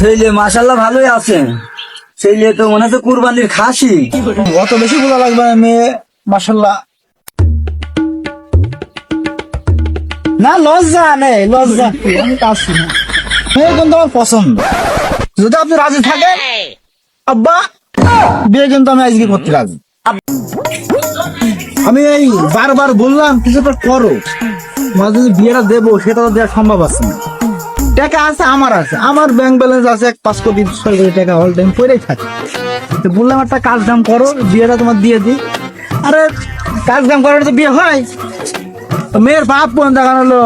ছেলে মাশাআল্লাহ ভালোই আছে। ছেলে তো মনে হচ্ছে কুরবানির খাসি। অত বেশি বলা লাগবে না, মেয়ে মাশাআল্লাহ। না লজ্জা নেই, লজ্জা কি, আমি কাছি না। মেয়ে কিন্তু আমার পছন্দ, যদি আপনি রাজি থাকেন আব্বা, বিয়ে কিন্তু আমি আজকে করতে রাজি। আমি এই বারবার বললাম কিছুটা করো, তোমার যদি বিয়েটা দেবো সেটা তো দেওয়া সম্ভব আছে না। টাকা আছে, আমার আছে, আমার ব্যাংক ব্যালেন্স আছে 5 কোটি 6 কোটি টাকা অল টাইম পড়েই থাকে। তো বললাম একটা কাজ কাম করো, বিয়েটা তোমার দিয়ে দিই। আরে কাজ কাম করার তো বিয়ে হয়। তো মেয়ের বাপ পর্যন্ত দেখানো হলো,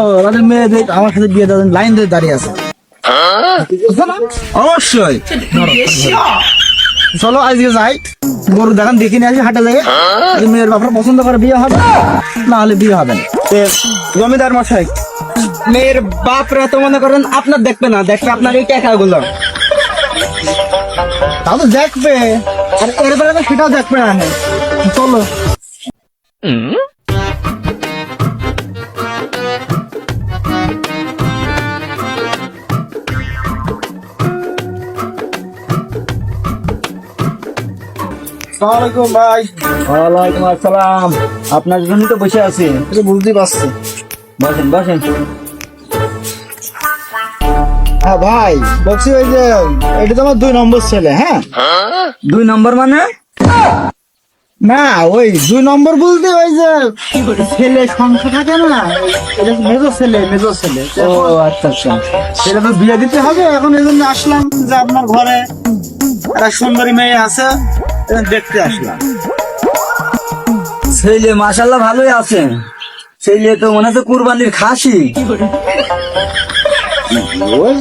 মেয়ে আমার সাথে বিয়ে দেওয়ার লাইন ধরে দাঁড়িয়ে আছে। বুঝছো না? অবশ্যই চলো আজকে যাই, গরু দেখান দেখে নিয়ে আসি হাটে থেকে। মেয়ের বাপরা পছন্দ করে বিয়ে হবে, না হলে বিয়ে হবে না। জমিদার মশাই, মেয়ের বাপরা তো মনে করেন আপনার দেখবে না, দেখবে আপনার এই টাকাগুলো। তাও তো দেখবে, আর এরপরে তো সেটাও দেখবে না। চলো আসসালামাইকুম ভাই। ওয়ালাইকুম আসসালাম। আপনার জন্য তো বসে আছি। বুঝতেই পারছি। বসেন বসেন। হ্যাঁ ভাই, বলছি ওই যে এটা তো আমার 2 নম্বর ছেলে। হ্যাঁ 2 নম্বর মানে? না ওই 2 নম্বর বলতে ওই যে ছেলে সংখ্যা থাকে না, এটা মেজো ছেলে, মেজো ছেলে। ও আচ্ছা আচ্ছা। সেটা তো বিয়ে দিতে হবে, এখন এই জন্য আসলাম যে আপনার ঘরে একটা সুন্দরী মেয়ে আছে, দেখতে আসলাম। ছেলে মাশাআল্লাহ ভালোই আছে। ছেলে তো মনে হচ্ছে কুরবানির খাসি। ওই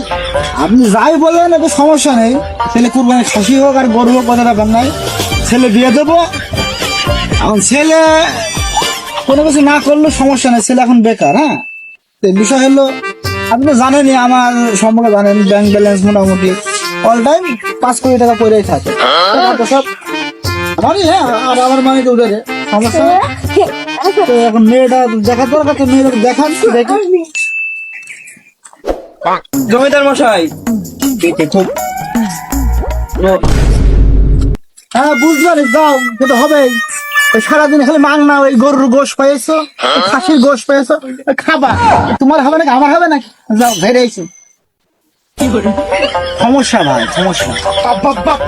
আপনি যাই বলেন, এত সমস্যা নেই। ছেলে কুরবানি খাসি হোক আর গরু হোক, কথা ব্যাপার নাই। ছেলে বিয়ে দেবো। এখন ছেলে কোনো কিছু না করলে সমস্যা নেই, ছেলে এখন বেকার। হ্যাঁ তো বিষয় হলো, আপনি তো জানেনই আমার সম্পর্কে, জানেন ব্যাংক ব্যালেন্স মোটামুটি অল টাইম 5 কোটি টাকা পড়েই থাকে। তো সব আমারই, হ্যাঁ, আর আমার মানে তো ওদের সমস্যা নেই। তো এখন মেয়েটা দেখার দরকার, তো মেয়েটা দেখান, দেখুন। জমিদার মশাই, খুব হ্যাঁ বুঝলেন, যাও কিন্তু হবেই। সারাদিন খালি মাংনা, ওই গরুর গোশ পেয়েছো, খাসির গোশ পেয়েছো, খাবা। তোমার হবে নাকি আমার হবে নাকি? যাও ভেড়েছি। সমস্যা ভাই, সমস্যা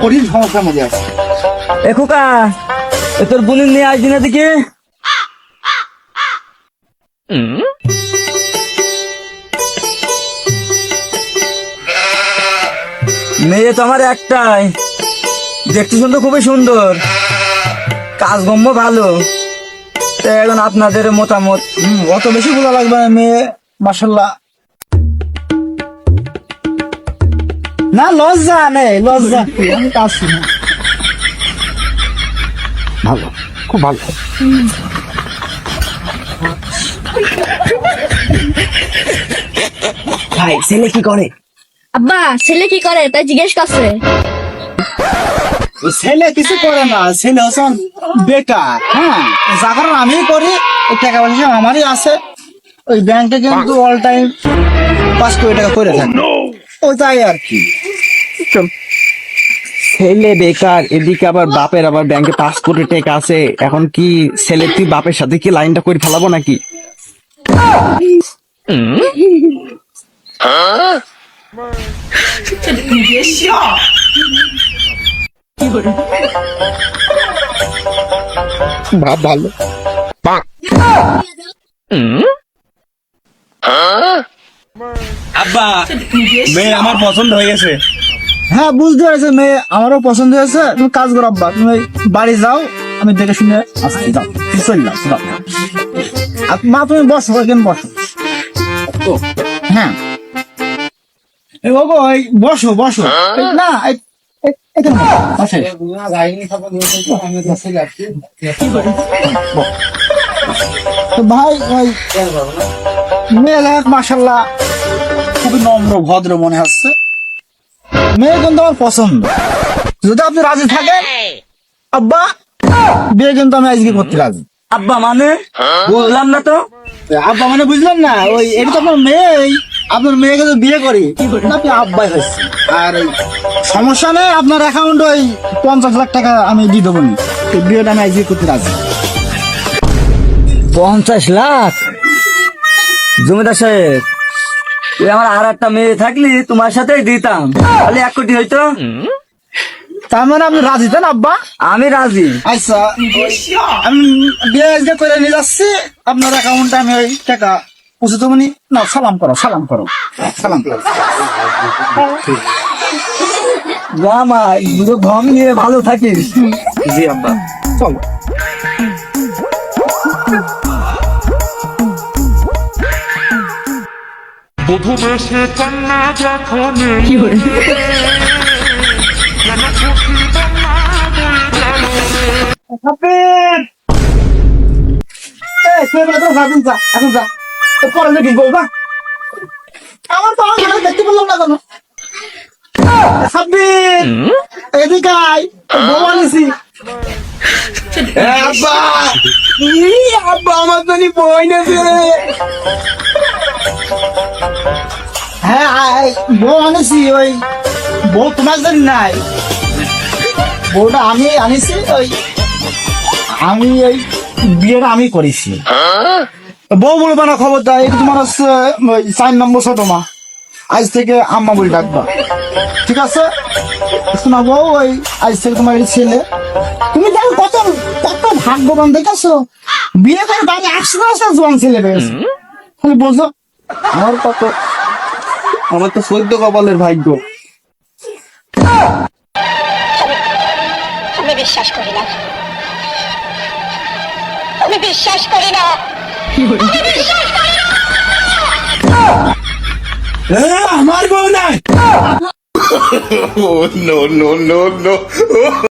কঠিন সমস্যার মধ্যে আছে। এ খোকা, এ তোর বোনের নিয়ে আসবি না দিকে। মেয়ে তো আমার একটাই, দেখতে শুনতে খুবই সুন্দর, কাজকর্ম ভালো। তো এখন আপনাদের মতামত। অত বেশি বলা লাগবে না, মেয়ে মাশাআল্লাহ। না লজ্জা নেই, লজ্জা কি, আমি কাছি না। ভালো, খুব ভালো। ভাই ছেলে কি করে? আব্বা ছেলে কি করে তাই জিজ্ঞেস করছে। ছেলে কিছু করে না, ছেলে হচ্ছে বেকার। হ্যাঁ যা করার আমি করি, ওই টাকা পয়সা আমারই আছে। ওই ব্যাংকে কিন্তু অল টাইম 5 কোটি টাকা করে থাকে, ওইটাই আর কি। ছেলে বেকার, এদিকে আবার বাপের আবার ব্যাংকে 5 কোটি টাকা আছে। এখন কি ছেলে তুই বাপের সাথে কি লাইনটা করে ফেলাবো নাকি? ভাব ভালো। আব্বা, মেয়ে আমার পছন্দ হয়ে গেছে। হ্যাঁ বুঝতে পেরেছে, মেয়ে আমারও পছন্দ হয়েছে। তুমি কাজ করো আব্বা, তুমি বাড়ি যাও, আমি দেখে শুনে আসছি। যাও চললাম, যাও। আর মা তুমি বসো, এখানে বসো। হ্যাঁ এই বাবু, এই বসো বসো। না এখানে বসো। তো ভাই ওই মেয়ে মাশাআল্লাহ খুবই নম্র ভদ্র মনে হচ্ছে। মেয়ে কিন্তু আমার পছন্দ, যদি আপনি রাজি থাকেন আব্বা, বিয়ে কিন্তু আমি আজকে করতে রাজি। আব্বা মানে বুঝলাম না তো। আব্বা মানে বুঝলেন না, ওই এটা তো আপনার মেয়ে, আপনার মেয়েকে তো বিয়ে করি আপনি আব্বাই হচ্ছে আর এই সমস্যা নেই, আপনার অ্যাকাউন্ট ওই 50 লাখ টাকা আমি দিয়ে দেবো নি। এই বিয়েটা আমি আজকে করতে রাজি। 50 লাখ? জমিদার সাহেব, তুই আমার আর একটা মেয়ে থাকলি তোমার সাথেই দিতাম, তাহলে 1 কোটি হইতো। তার মানে আপনি রাজি তাই না আব্বা? আমি রাজি। আচ্ছা আমি বিয়ে আজকে করে নিয়ে যাচ্ছি, আপনার অ্যাকাউন্টে আমি ওই টাকা পৌঁছে দেবো নি। না, সালাম করো সালাম করো সালাম করো। মা দুটো ঘম নিয়ে ভালো থাকিস। জি আব্বা। চলো। বধূ বেশে কন্যা যখন কেন খুশি বন্যা বয়ে গেল এখন যা পরে দেখি বলবা আমার তো আমার দেখতে বললাম না কেন। সাব্বির এদিকে আয়, বউ আনিছি। আব্বা আব্বা আমার জন্য বই নেছে। হ্যাঁ আয়, বউ আনিছি। ওই বউ তোমার জন্য নাই, বউটা আমি আনিছি। ওই আমি এই বিয়েটা আমি করেছি। বউ বলবে না, খবরদার। এটা তোমার হচ্ছে ওই 4 নম্বর ছোট মা, আজ থেকে আম্মা বলে ডাকবা, ঠিক আছে? শোনা বউ, ওই আজ থেকে তোমার এই ছেলে। তুমি দেখো কত কত ভাগ্যবান, দেখেছো? বিয়ে করে বাড়ি আসতে আসতে জোয়ান ছেলে পেয়েছে। খালি বোঝো আমার কত, আমার তো 14 কপালের ভাগ্য। আমি বিশ্বাস করি না, আমি বিশ্বাস করি না, আমি বিশ্বাস করি না। আমার বউ নাই। no, no, no, no.